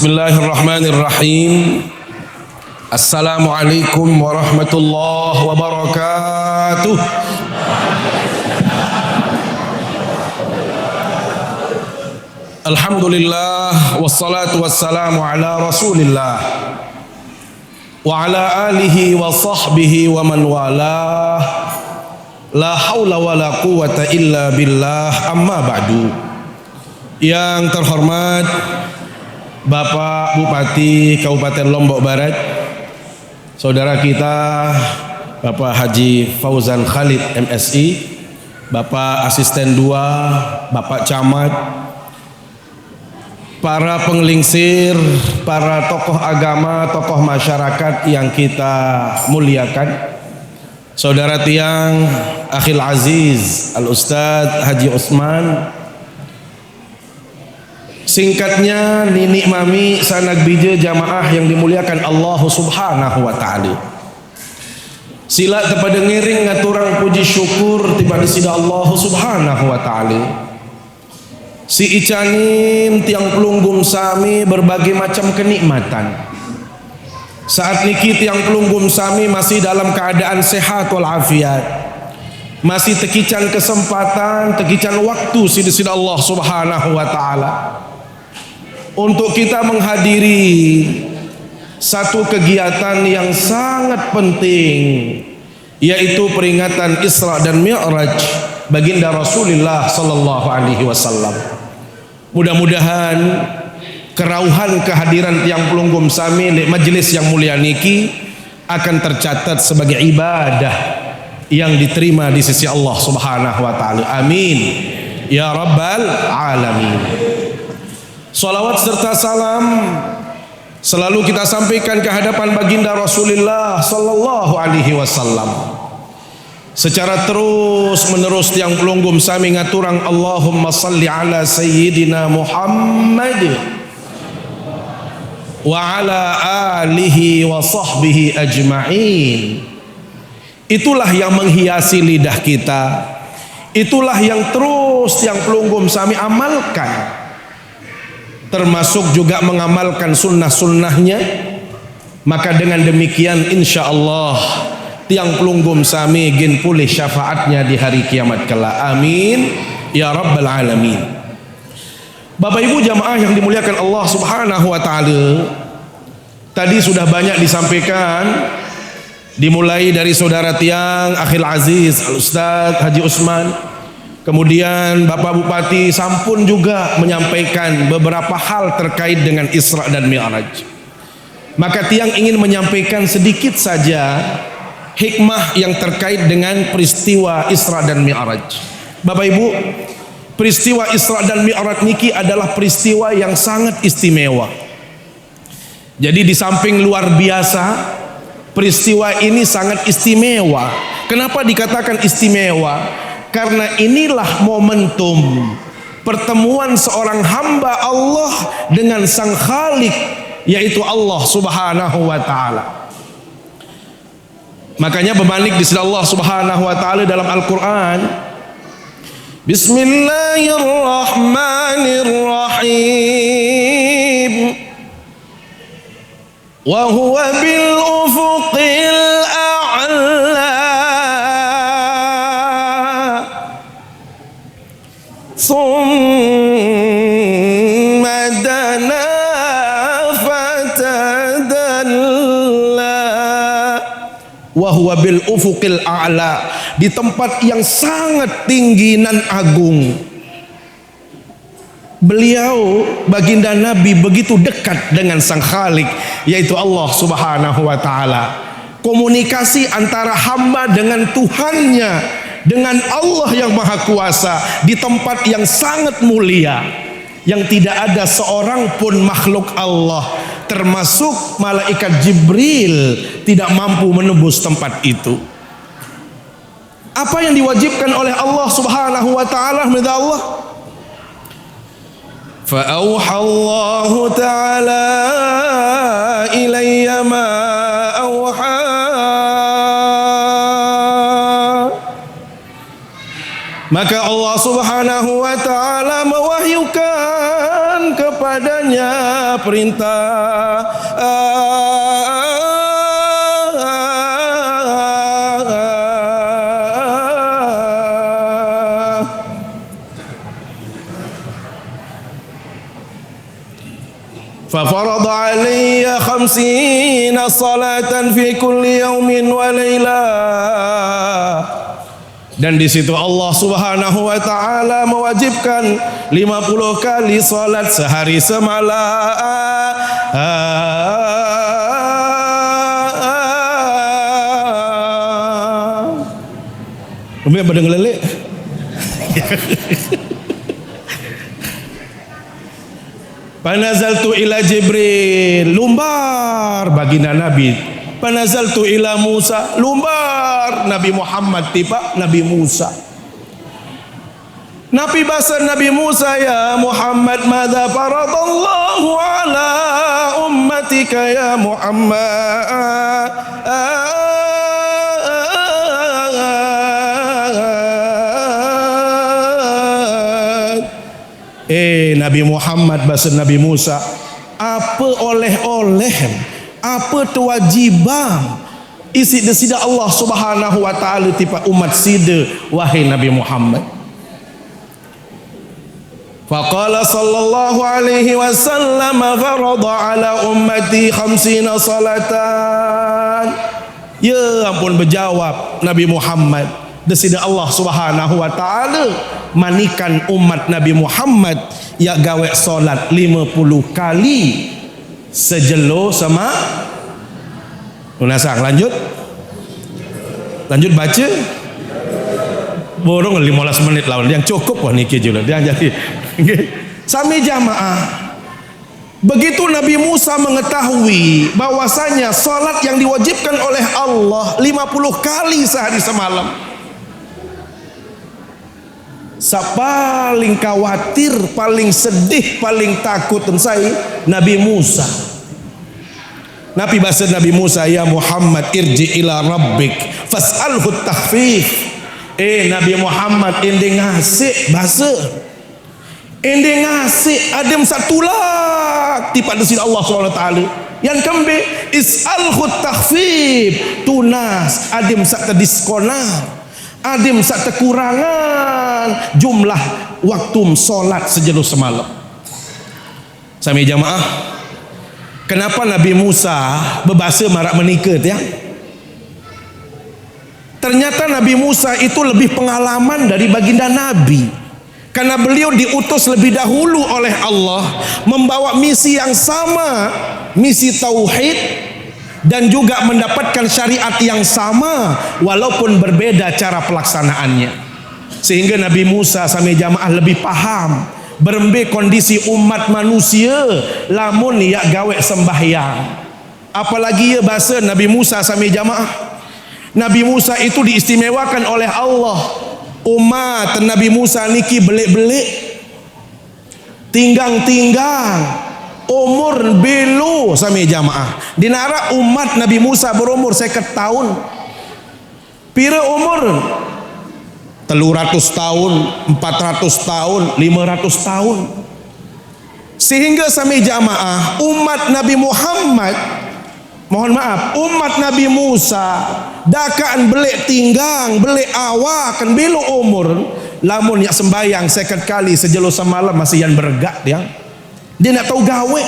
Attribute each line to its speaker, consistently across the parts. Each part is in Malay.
Speaker 1: Bismillahirrahmanirrahim. Assalamualaikum warahmatullahi wabarakatuh. Alhamdulillah wassalatu wassalamu ala Rasulillah wa ala alihi wa sahbihi wa man walah. La haula wa la quwata illa billah, amma ba'du. Yang terhormat Bapak Bupati Kabupaten Lombok Barat, saudara kita Bapak Haji Fauzan Khalid MSI, Bapak Asisten 2, Bapak Camat, para pengelingsir, para tokoh agama, tokoh masyarakat yang kita muliakan, saudara tiang Akhil Aziz Al-Ustadz Haji Usman, singkatnya Nini Mami sanak bija jamaah yang dimuliakan Allah Subhanahu wa ta'ala. Sila kepada ngiring ngaturang puji syukur tiba di sida Allah Subhanahu wa ta'ala. Si icanin tiang pelunggum sami berbagai macam kenikmatan. Saat niki tiang pelunggum sami masih dalam keadaan sehat walafiat, masih tekican kesempatan, tekican waktu si di sida Allah Subhanahu wa ta'ala untuk kita menghadiri satu kegiatan yang sangat penting, yaitu peringatan Isra dan Mi'raj baginda Rasulullah sallallahu alaihi wasallam. Mudah-mudahan kerauhan kehadiran tiang pelunggum sami di majelis yang mulia niki akan tercatat sebagai ibadah yang diterima di sisi Allah Subhanahu wa taala. Amin ya rabbal alamin. Salawat serta salam selalu kita sampaikan ke hadapan baginda Rasulullah sallallahu alaihi wasallam. Secara terus menerus tiang pelunggum sami ngaturang Allahumma salli ala sayyidina Muhammad wa ala alihi wa sahbihi ajma'in. Itulah yang menghiasi lidah kita, itulah yang terus tiang pelunggum sami amalkan, termasuk juga mengamalkan sunnah-sunnahnya. Maka dengan demikian insya Allah tiang pelunggum sami gin pulih syafaatnya di hari kiamat kelak. Amin ya rabbal alamin. Bapak ibu jamaah yang dimuliakan Allah Subhanahu wa ta'ala, tadi sudah banyak disampaikan, dimulai dari saudara tiang Akhil Aziz Al-Ustadz Haji Usman, kemudian Bapak Bupati sampun juga menyampaikan beberapa hal terkait dengan Isra dan Mi'raj. Maka tiang ingin menyampaikan sedikit saja hikmah yang terkait dengan peristiwa Isra dan Mi'raj. Bapak Ibu, peristiwa Isra dan Mi'raj niki adalah peristiwa yang sangat istimewa. Jadi di samping luar biasa, peristiwa ini sangat istimewa. Kenapa dikatakan istimewa? Karena inilah momentum pertemuan seorang hamba Allah dengan sang Khalik, yaitu Allah Subhanahu wa ta'ala. Makanya berbalik di sisi Allah Subhanahu wa ta'ala dalam Al-Quran, Bismillahirrahmanirrahim, wa huwa bil ufuqil a'la summa dana fatadalla wa huwa bil ufuqil a'la, di tempat yang sangat tinggi nan agung. Beliau baginda Nabi begitu dekat dengan sang Khalik, yaitu Allah Subhanahu wa ta'ala. Komunikasi antara hamba dengan Tuhannya, dengan Allah yang maha kuasa, di tempat yang sangat mulia, yang tidak ada seorang pun makhluk Allah termasuk malaikat Jibril tidak mampu menembus tempat itu. Apa yang diwajibkan oleh Allah Subhanahu wa ta'ala kepada Allah? فأوحى الله تعالى إلي ما أوحى Maka Allah Subhanahu wa taala mewahyukan kepada padanya perintah. فَفَرَضَ عَلَيَّ 50 صَلَاةً فِي كُلِّ يَوْمٍ وَلَيْلَةٍ. Dan di situ Allah Subhanahu wa taala mewajibkan 50 kali salat sehari semalam. Umi pada ngelelek. Panazaltu ila Jibril, lumbar baginda Nabi. Panazaltu ila Musa, lumbar Nabi Muhammad tiba Nabi Musa. Nabi bahasa Nabi Musa, ya Muhammad, madza faradallahu ala ummatika ya Muhammad. Nabi Muhammad bahasa Nabi Musa, apa oleh-oleh, apa kewajiban isi desida Allah Subhanahu wa taala tipa umat sida wahai Nabi Muhammad. Faqala sallallahu alaihi wasallam farada ala ummati 50 salatan. Ya ampun, berjawab Nabi Muhammad, desida Allah Subhanahu wa taala manikan umat Nabi Muhammad ya gawe solat 50 kali sejelo sama lunasang. Lanjut baca borong 15 menit lawan yang cukup wah niki juga dia jadi sami jamaah. Begitu Nabi Musa mengetahui bahwasanya solat yang diwajibkan oleh Allah 50 kali sehari semalam, paling khawatir, paling sedih, paling takut saya Nabi Musa. Nabi bahasa Nabi Musa, ya Muhammad irji ila rabbik fas'alhu takhfif. Nabi Muhammad ende ngasih bahasa ende ngasih adem satulak tipa desi Allah SWT yang kembe is'alhu takhfif, tunas adem sak diskonar, adim sak kekurangan jumlah waktu solat sejelo semalam. Sami jamaah, kenapa Nabi Musa berbahasa marak menikah ya? Ternyata Nabi Musa itu lebih pengalaman dari baginda Nabi, karena beliau diutus lebih dahulu oleh Allah membawa misi yang sama, misi tauhid, dan juga mendapatkan syariat yang sama walaupun berbeda cara pelaksanaannya. Sehingga Nabi Musa sami jamaah lebih paham berembe kondisi umat manusia lamun ya gawe sembahyang. Apalagi ya bahasa Nabi Musa sami jamaah, Nabi Musa itu diistimewakan oleh Allah. Umat Nabi Musa niki belik-belik, tinggang-tinggang, umur belu sami jamaah. Dinara umat Nabi Musa berumur 50 tahun. Pira umur? 300 tahun, 400 tahun, 500 tahun. Sehingga sami jamaah umat Nabi Muhammad, mohon maaf, umat Nabi Musa dakaan belik tinggang, belik awak, kan belu umur, lamun ya sembayang 50 kali sejelo semalam masih yang bergak dia. Dia nak tahu gawe.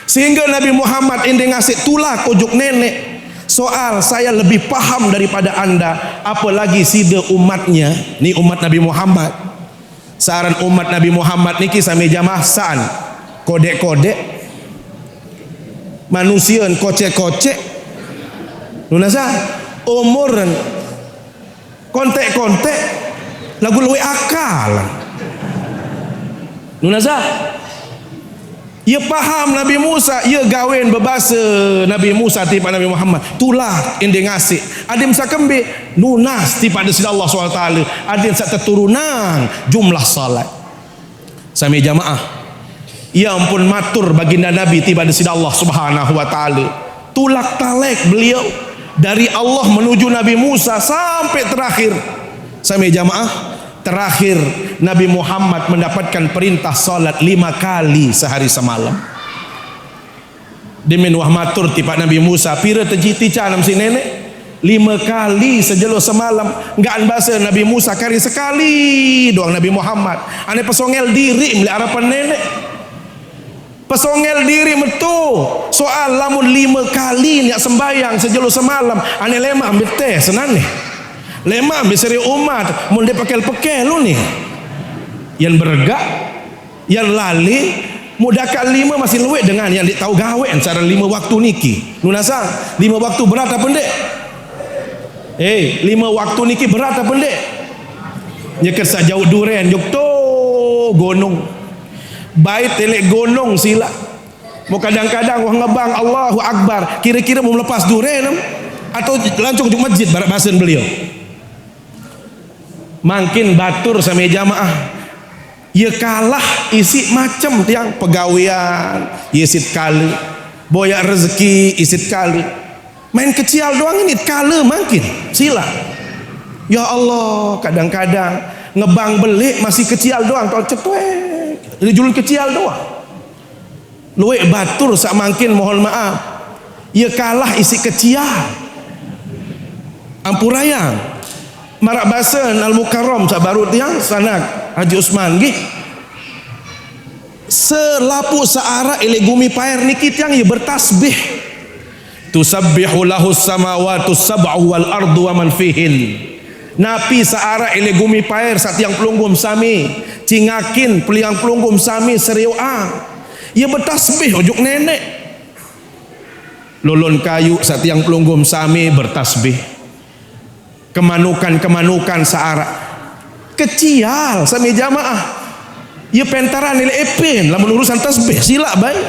Speaker 1: Sehingga Nabi Muhammad ini ngasih tulak ujuk nenek. Soal saya lebih paham daripada anda, apalagi sida umatnya, ni umat Nabi Muhammad. Saran umat Nabi Muhammad niki sami jamaah saan kodek-kodek manusia kocek-kocek lunasa umuran kontek-kontek lagu luwe akal lunasa. Ia paham Nabi Musa, ia gawen berbahasa Nabi Musa tiba Nabi Muhammad. Tulah ende ngasih. Adim sakembe nunas tiba desi Allah SWT. Adim sak keturunan jumlah salat. Sami jamaah. Ya ampun matur baginda Nabi tiba desi Allah Subhanahu wa taala. Tulak talek beliau dari Allah menuju Nabi Musa sampai terakhir. Sami jamaah terakhir Nabi Muhammad mendapatkan perintah salat 5 kali sehari semalam. Dimin wah matur tipak Nabi Musa, pira terjiti canam si nenek 5 kali sejelo semalam. Enggak bahasa Nabi Musa kari sekali doang Nabi Muhammad. Ane pesongel diri meli harapan nenek. Pesongel diri metu. Soal lamun 5 kali niat sembayang sejelo semalam, ane lemah ambil teh senang nih. Lemah ambil seri umat, mun dia pakai lu nih. Yang bergak, yang lali, mudakan 5 masih luwek dengan yang tahu gawe cara 5 waktu niki. Nunasa 5 waktu berat apa ndek? 5 waktu niki berat apa ndek? Nyeker sajauh duren juk to gonong. Bait telek gonong sila. Mau kadang-kadang wah ngebang Allahu Akbar, kira-kira mau melepas duren atau langsung juk masjid barak bahasan beliau. Makin batur sama jamaah. Ya kalah isi macam tiang pegawaian, isit kali. Boyak rezeki isit kali. Main kecil doang ini kala makin sila. Ya Allah, kadang-kadang ngebang belik masih kecil doang, tol cetuek. Julun kecil doang. Luwek batur sak makin mohon maaf. Ya kalah isi kecil. Ampurayang. Marak basan Al-Mukarram sabarut yang sanak Haji Usman gih. Selapu searah ile gumi pair niki tiang ya bertasbih. Tusabbihu lahu samawati sab'u wal ardu wa man fihin. Napi searah ile gumi pair sat yang pelunggum sami, cingakin peliang pelunggum sami seriuang. Ya bertasbih ojuk nenek. Lulun kayu sat yang pelunggum sami bertasbih. Kemanukan searah kecil sami jamaah ya pentaran nilai epin lamun urusan tasbih sila baik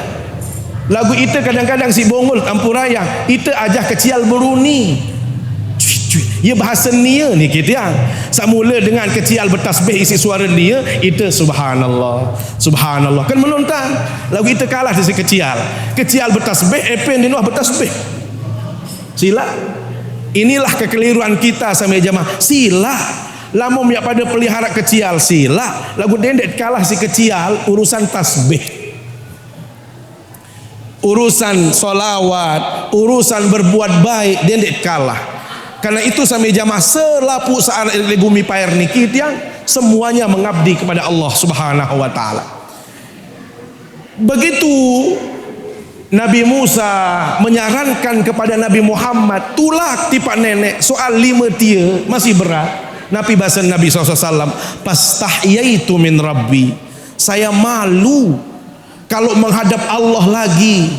Speaker 1: lagu itu kadang-kadang si bongol ampurayang itu aja kecil beruni ya bahasa nia ni kita yang samula dengan kecil bertasbih isi suara dia itu subhanallah subhanallah kan menonton lagu itu kalah dari si kecil bertasbih epin di luar bertasbih sila. Inilah kekeliruan kita sama jamaah. Sila lamun ya pada pelihara kecil sila lagu dendek kalah si kecil urusan tasbih, urusan solawat, urusan berbuat baik dendek kalah. Karena itu sama jamaah selapu saat bumi pair niki yang semuanya mengabdi kepada Allah Subhanahu wa taala. Begitu Nabi Musa menyarankan kepada Nabi Muhammad tulak tipak nenek soal 5 tia masih berat. Nabi bahasa Nabi SAW, pastahyaitu min Rabbi, saya malu kalau menghadap Allah lagi.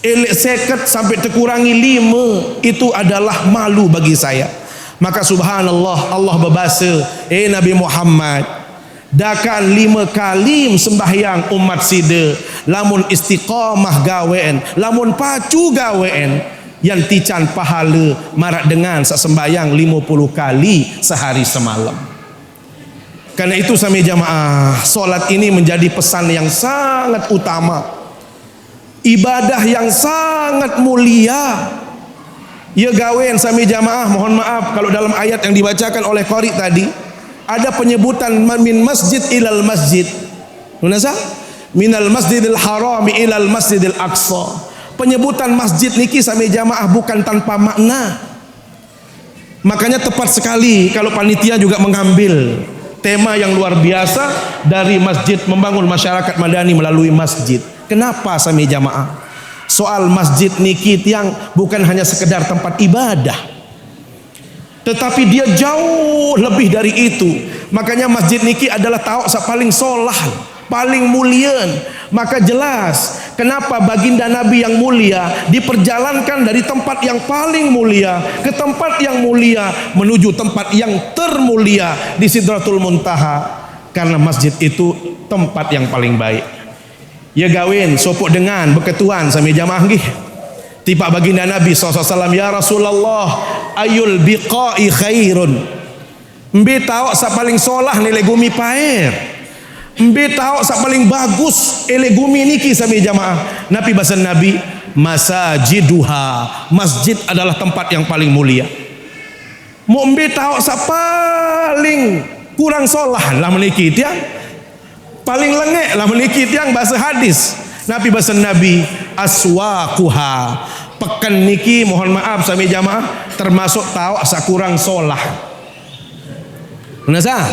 Speaker 1: Elek seket sampai terkurangi 5 itu adalah malu bagi saya. Maka subhanallah Allah berbahasa, Nabi Muhammad, dakan 5 kali sembahyang umat sida lamun istiqamah gawean lamun pacu gawean yang tican pahala marak dengan sak sembahyang 50 kali sehari semalam. Karena itu sami jamaah, solat ini menjadi pesan yang sangat utama, ibadah yang sangat mulia. Ya gawean sami jamaah, mohon maaf kalau dalam ayat yang dibacakan oleh qari tadi ada penyebutan min masjid ilal masjid. Nunasa? Minal masjidil harami ilal masjidil aqsa. Penyebutan masjid niki sami jamaah bukan tanpa makna. Makanya tepat sekali kalau panitia juga mengambil tema yang luar biasa dari masjid, membangun masyarakat madani melalui masjid. Kenapa sami jamaah? Soal masjid niki tiang bukan hanya sekedar tempat ibadah, tetapi dia jauh lebih dari itu. Makanya masjid niki adalah tauk paling solah, paling mulia. Maka jelas kenapa baginda Nabi yang mulia diperjalankan dari tempat yang paling mulia ke tempat yang mulia menuju tempat yang termulia di Sidratul Muntaha. Karena masjid itu tempat yang paling baik. Ya gawin sopok dengan beketuan sami jamaah nggih. Tiba baginda Nabi SAW, ya Rasulullah, ayul biqa'i khairun. Mbe tahu sa paling solah nilai gumi pair. Mbe tahu sa paling bagus ele gumi niki sami jamaah. Nabi bahasa Nabi, masajiduha, masjid adalah tempat yang paling mulia. Mu mbe tahu sa paling kurang solah lah meniki tiang, paling lengek lah meniki tiang bahasa hadis. Nabi bahasa Nabi aswaquha, pekan niki mohon maaf sami jamaah termasuk tahu asa kurang solah. Nasa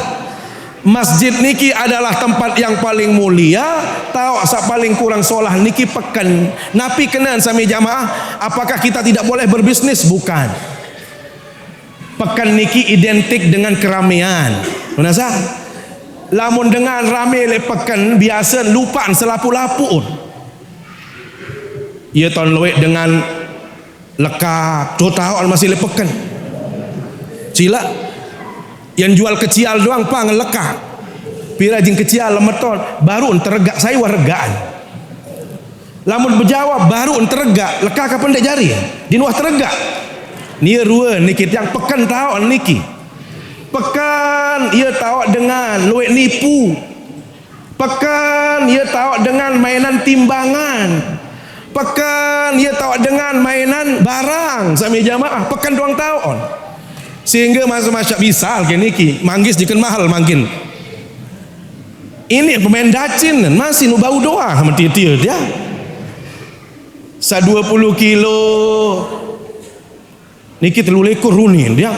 Speaker 1: masjid niki adalah tempat yang paling mulia, tahu asa paling kurang solah niki pekan. Nabi kenan sami jamaah, apakah kita tidak boleh berbisnis? Bukan. Pekan niki identik dengan keramaian. Nasa lamun dengan rame le pekan biasa lupaan selapu-lapu. Ia tahun luik dengan lekat, tu tahu masih le pekan. Sila yang jual kecil doang pang lekat. Pira jing kecil lemeton baru tergak saya wargaan. Lamun berjawab baru tergak lekat kapan dak jari? Di nuah tergak. Ni rua niki yang pekan tahu niki. Pekan ia tahu dengan luik nipu. Pekan ia tahu dengan mainan timbangan. Pekan ia tahu dengan mainan barang sami jamaah. Pekan doang tahun. Sehingga masa-masa bisa ke niki manggis diken mahal mungkin. Ini pemain dacin masih nu bau doang sama titir dia. Sa 20 kilo niki 3 ekor runin dia.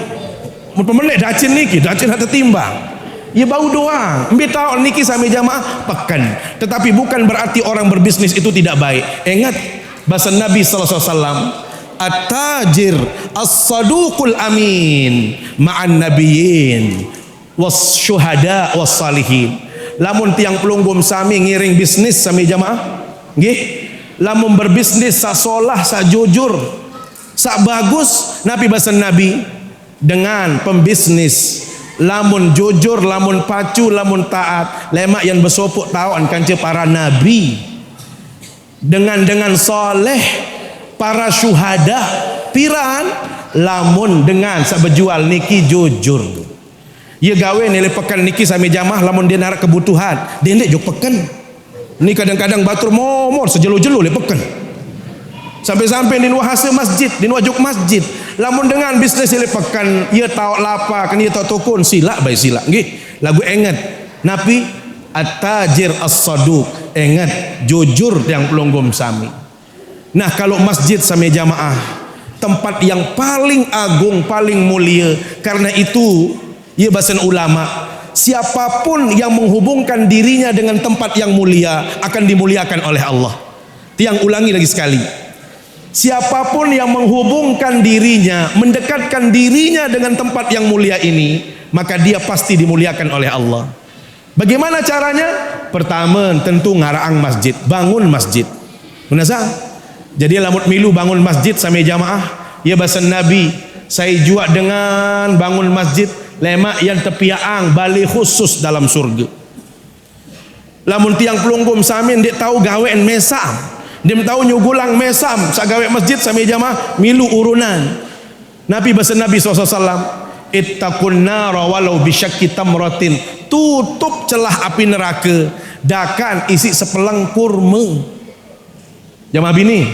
Speaker 1: Mun pemenek dacin niki, dacin hata timbang. Ya bau doang. Ambil tahu niki sami jamaah pekan. Tetapi bukan berarti orang berbisnis itu tidak baik. Ingat bahasa Nabi sallallahu alaihi wasallam, at-tajir as-saduqul amin ma'an nabiyyin was syuhada was salihin. Lamun tiang pelunggum sami ngiring bisnis sami jamaah, nggih. Lamun berbisnis sa solah, sa jujur, sa bagus, Nabi bahasa Nabi dengan pembisnis lamun jujur, lamun pacu, lamun taat, lemak yang bersopuk tawan kanca para nabi, dengan soleh para syuhada piran, lamun dengan sa berjual niki jujur. Ia gawe nilai pekan niki sami jamaah lamun dia narak kebutuhan, dia ndek jok pekan. Ni kadang-kadang batur momor sejelo-jelo le pekan. Sampai-sampai di nuah hasil masjid, di nuah jok masjid. Lamun dengan bisnis ile pekan, ia tahu lapa, kan ia tahu tukun sila baik sila. Nggih, lagu ingat Nabi at-tajir as-saduq, ingat jujur yang pelunggum sami. Nah, kalau masjid sami jamaah tempat yang paling agung, paling mulia. Karena itu, ia bahasan ulama, siapapun yang menghubungkan dirinya dengan tempat yang mulia akan dimuliakan oleh Allah. Tiang ulangi lagi sekali. Siapapun yang menghubungkan dirinya, mendekatkan dirinya dengan tempat yang mulia ini, maka dia pasti dimuliakan oleh Allah. Bagaimana caranya? Pertama, tentu ngaraang masjid, bangun masjid. Menasa? Jadi lamut milu bangun masjid sami jamaah, ya bahasa Nabi, saya jua dengan bangun masjid lemak yang tepiaang balik khusus dalam surga. Lamun tiang pelunggum sami dia tahu gawean mesam. Dia tahu nyugulang mesam sagawe masjid sami jamaah milu urunan. Nabi bahasa Nabi SAW, ittaqun nara walau bisyakki tamratin, tutup celah api neraka dakan isi sepelang kurma. Jamaah bini,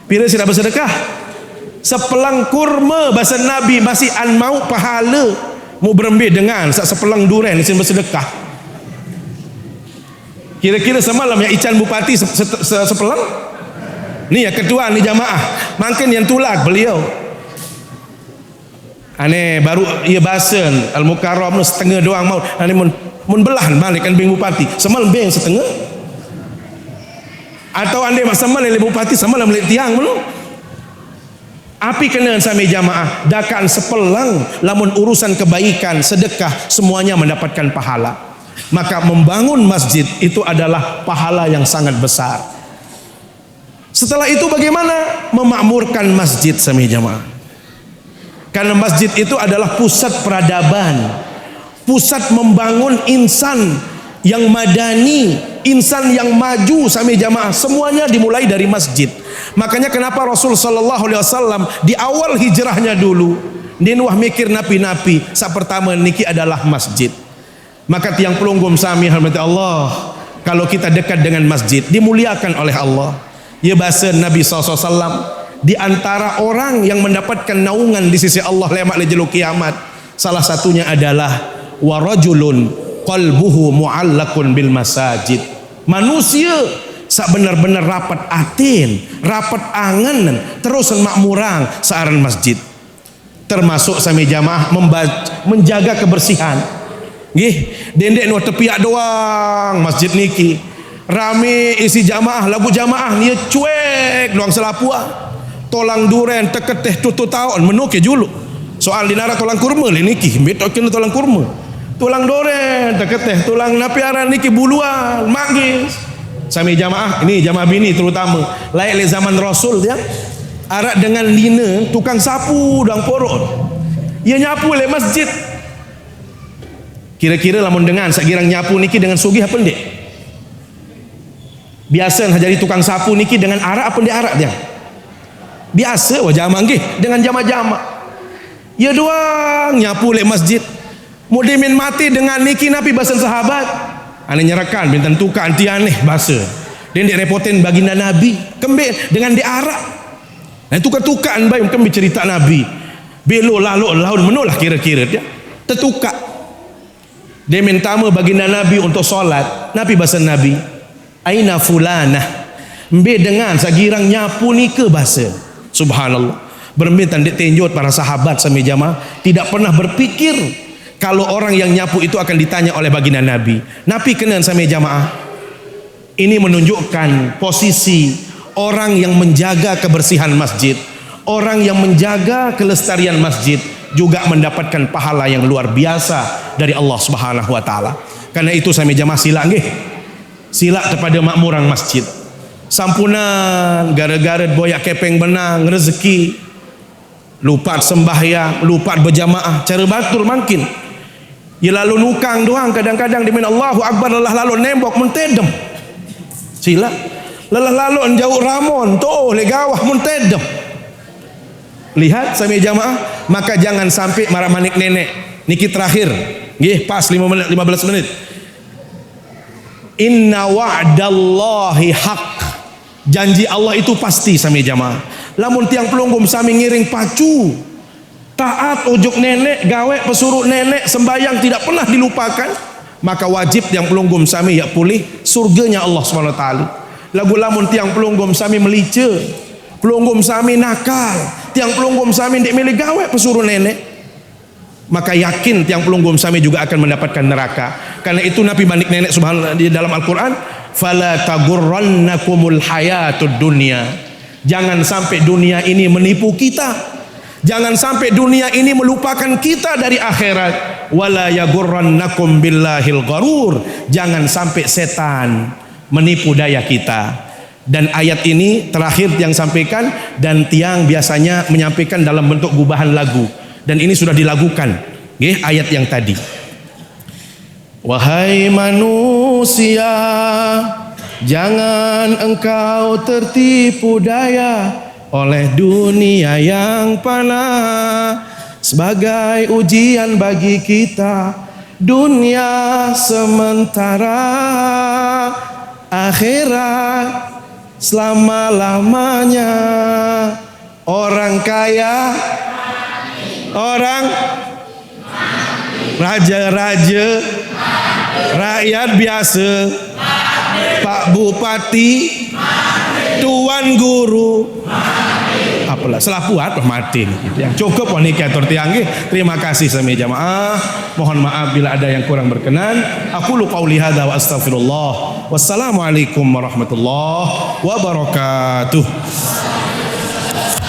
Speaker 1: pira sira bersedekah? Sepelang kurma bahasa Nabi masih an mau pahala mau berembih dengan sepelang duren isin bersedekah. Kira-kira semalam yang Ican Bupati sepelang. Ni yang kedua ni jamaah. Makin yang tulak beliau. Ane baru ia bahasan Al-Mukarram setengah doang mau. Ane mun belahan balik kan bing Bupati. Semalam bing setengah. Atau ande semalam le Bupati semalam le tiang belum. Api kena sami jamaah. Dakan sepelang lamun urusan kebaikan, sedekah semuanya mendapatkan pahala. Maka membangun masjid itu adalah pahala yang sangat besar. Setelah itu bagaimana memakmurkan masjid sami jamaah? Karena masjid itu adalah pusat peradaban, pusat membangun insan yang madani, insan yang maju sami jamaah. Semuanya dimulai dari masjid. Makanya kenapa Rasul sallallahu alaihi wasallam di awal hijrahnya dulu dia nuah mikir napi-napi, sa pertama niki adalah masjid. Maka tiang pelunggum sami hormati Allah, kalau kita dekat dengan masjid dimuliakan oleh Allah. Ya bahasa Nabi SAW, di antara orang yang mendapatkan naungan di sisi Allah lemak le jelu kiamat, salah satunya adalah wa rajulun qalbuhu mu'allaqun bil masajid. Manusia sak benar-benar rapat atin, rapat angan terus makmurang searan masjid. Termasuk sami jamaah menjaga kebersihan. Nggih, dendek no tepiak doang masjid niki. Rame isi jamaah, lagu jamaah ni cuek doang selapua. Tolang duren teketeh tutu tahun menuke julu. Soal dinara tolang kurma li niki, betok kena tolang kurma. Tulang duren teketeh, tulang napiaran niki buluan, manggis. Sami jamaah, ini jamaah bini terutama, layak le zaman Rasul dia. Arak dengan lina tukang sapu dan porot. Ia nyapu le masjid. Kira-kira lamun dengan sakirang nyapu niki dengan sugih apa ndek? Biasa jadi tukang sapu niki dengan arak apa ndek arak dia? Biasa wajah manggih dengan jama-jama. Ya doang nyapu le masjid. Mudimin mati dengan niki napi bahasan sahabat. Ane nyerakan bintan tukang anti aneh bahasa. Dan dek repotin baginda Nabi kembali dengan di arak. Dan tukar-tukaan baik kembali cerita Nabi. Belo lalu laun menulah kira-kira dia. Tertukar. Dia minta baginda Nabi untuk solat. Nabi bahasa Nabi. Aina fulanah. Mbe dengan sagirang nyapu ni ke bahasa. Subhanallah. Berminta ditinjut para sahabat sami jamaah tidak pernah berpikir kalau orang yang nyapu itu akan ditanya oleh baginda Nabi. Nabi kenal sami jamaah. Ini menunjukkan posisi orang yang menjaga kebersihan masjid, orang yang menjaga kelestarian masjid juga mendapatkan pahala yang luar biasa dari Allah Subhanahu wa taala. Karena itu sami jamaah sila nggih. Sila kepada makmurang masjid. Sampunan gara-gara boyak kepeng benang rezeki. Lupa sembahyang, lupa berjamaah, cara batul makin. Ya lalu nukang doang kadang-kadang dimin Allahu Akbar lalu nembok mentedem. Sila lalu jauh ramon toh legawah muntedem. Lihat sami jamaah, maka jangan sampai marah manik nenek. Niki terakhir nggih pas 5 menit 15 menit. Inna wa'dallahi haq. Janji Allah itu pasti sami jamaah. Lamun tiang pelunggum sami ngiring pacu taat ujuk nenek, gawe pesuruh nenek, sembayang tidak pernah dilupakan, maka wajib tiang pelunggum sami ya pulih surganya Allah SWT. Lagu lamun tiang pelunggum sami melice, pelunggum sami nakal, tiang pelunggum sami ndik milih gawe pesuruh nenek, maka yakin tiang pelunggum sami juga akan mendapatkan neraka. Karena itu Nabi bandik nenek subhanallah di dalam Al-Quran, fala tagurrannakumul hayatud dunya. Jangan sampai dunia ini menipu kita. Jangan sampai dunia ini melupakan kita dari akhirat. Wala yagurrannakum billahil gharur. Jangan sampai setan menipu daya kita. Dan ayat ini terakhir tiang sampaikan, dan tiang biasanya menyampaikan dalam bentuk gubahan lagu, dan ini sudah dilakukan nggih ayat yang tadi. Wahai manusia, jangan engkau tertipu daya oleh dunia yang panah, sebagai ujian bagi kita. Dunia sementara, akhirat selama-lamanya. Orang kaya, orang raja-raja, rakyat biasa, Pak Bupati, Tuan Guru, apalah selapuat mati yang cukup wanita tiang. Terima kasih sami jamaah. Mohon maaf bila ada yang kurang berkenan. Aku lu qauli hadza wa astaghfirullah. Wassalamualaikum warahmatullahi wabarakatuh.